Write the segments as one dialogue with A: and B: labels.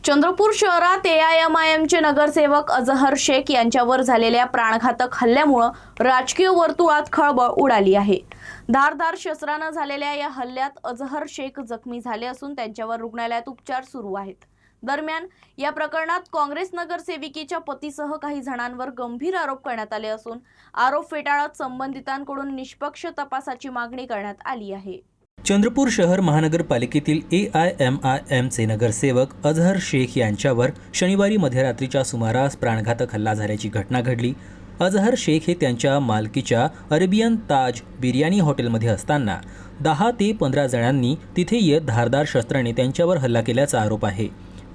A: चंद्रपूर शहरात एआयएमआयएमचे नगरसेवक अजहर शेख यांच्यावर झालेल्या प्राणघातक हल्ल्यामुळे राजकीय वर्तुळात खळबळ उडाली आहे। धारदार शस्त्राने झालेल्या या हल्ल्यात अजहर शेख जखमी झाले असून त्यांच्यावर रुग्णालयात उपचार सुरू आहेत। दरम्यान या प्रकरणात काँग्रेस नगरसेविकेच्या पतीसह काही जणांवर गंभीर आरोप करण्यात आले असून आरोप फेटाळत संबंधितांकडून निष्पक्ष तपासाची मागणी करण्यात आली आहे।
B: चंद्रपूर शहर महानगरपालिकेतील एआयएमआयएमचे नगरसेवक अजहर शेख यांच्यावर शनिवारी मध्यरात्रीच्या सुमारास प्राणघातक हल्ला झाल्याची घटना घडली। अजहर शेख हे त्यांच्या मालकीच्या अरेबियन ताज बिर्याणी हॉटेलमध्ये असताना 10 ते 15 जणांनी तिथे येत धारदार शस्त्राने त्यांच्यावर हल्ला केल्याचा आरोप आहे।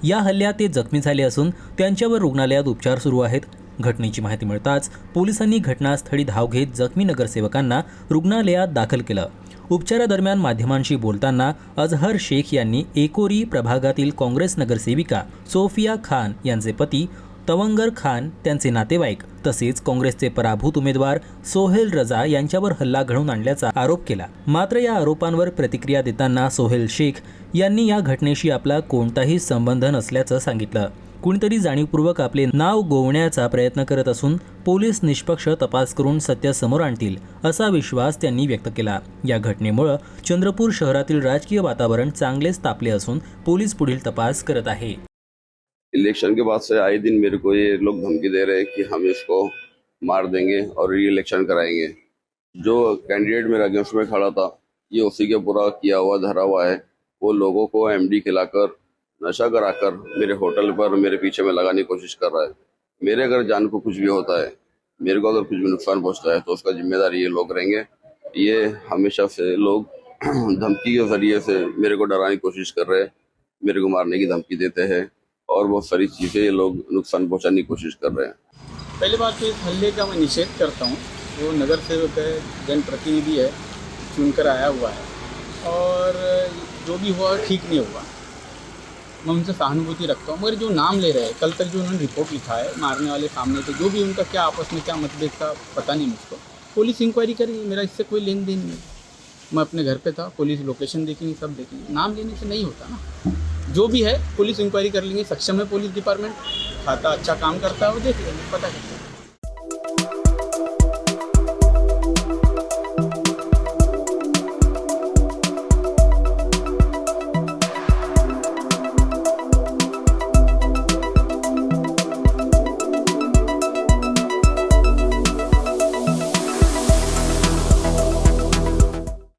B: या हल्ल्यात ते जखमी झाले असून त्यांच्यावर रुग्णालयात उपचार सुरू आहेत। घटनेची माहिती मिळताच पोलिसांनी घटनास्थळी धाव घेत जखमी नगरसेवकांना रुग्णालयात दाखल केलं। उपचारादरम्यान माध्यमांशी बोलताना अजहर शेख यांनी एकोरी प्रभागातील काँग्रेस नगरसेविका सोफिया खान यांचे पती तवंगर खान, त्यांचे नातेवाईक तसेच काँग्रेसचे पराभूत उमेदवार सोहेल रजा यांच्यावर हल्ला घडवून आणल्याचा आरोप केला। मात्र या आरोपांवर प्रतिक्रिया देताना सोहेल शेख यांनी या घटनेशी आपला कोणताही संबंध नसल्याचं सांगितलं। कुणीतरी जाणीवपूर्वक आपले नाव गोवण्याचा प्रयत्न करत असून पोलीस निष्पक्ष तपास करून सत्य समोर आणतील असा विश्वास त्यांनी व्यक्त केला। या घटनेमुळे चंद्रपूर शहरातील राजकीय वातावरण चांगलेच तापले असून पोलीस पुढील तपास करत आहे।
C: इलेक्शन के बाद से आए दिन मेरे को ये लोग धमकी दे रहे हैं कि हम इसको मार देंगे और री इलेक्शन कराएंगे। जो कैंडिडेट मेरे अगेंस्ट में खड़ा था ये उसी के पूरा किया हुआ धरा हुआ है। वो लोगों को एमडी खिलाकर नशा कराकर मेरे होटल पर मेरे पीछे में लगाने की कोशिश कर रहा है। मेरे अगर जान को कुछ भी होता है, मेरे को अगर कुछ भी नुकसान पहुंचता है तो उसका जिम्मेदार ये लोग रहेंगे। ये हमेशा से लोग धमकी के जरिए से मेरे को डराने की कोशिश कर रहे हैं, मेरे को मारने की धमकी देते हैं और बहुत सारी चीज़ें ये लोग नुकसान पहुंचाने की कोशिश कर रहे हैं।
D: पहली बात तो इस हल्ले का मैं निषेध करता हूँ। वो नगर सेवक है, जनप्रतिनिधि है, चुनकर आया हुआ है और जो भी हुआ ठीक नहीं हुआ। मैं उनसे सहानुभूति रखता हूँ, मगर जो नाम ले रहे हैं, कल तक जो उन्होंने रिपोर्ट लिखा है, मारने वाले सामने थे, जो भी उनका क्या आपस में क्या मतभेद था पता नहीं मुझको। पुलिस इंक्वायरी करेगी, मेरा इससे कोई लेन देन नहीं। मैं अपने घर पे था, पुलिस लोकेशन देखेंगी, सब देखेंगे। नाम लेने से नहीं होता ना। जो भी है पुलिस इंक्वायरी कर लेंगे, सक्षम है पुलिस डिपार्टमेंट, खाता अच्छा काम करता है वो देख लेंगे, पता करते हैं।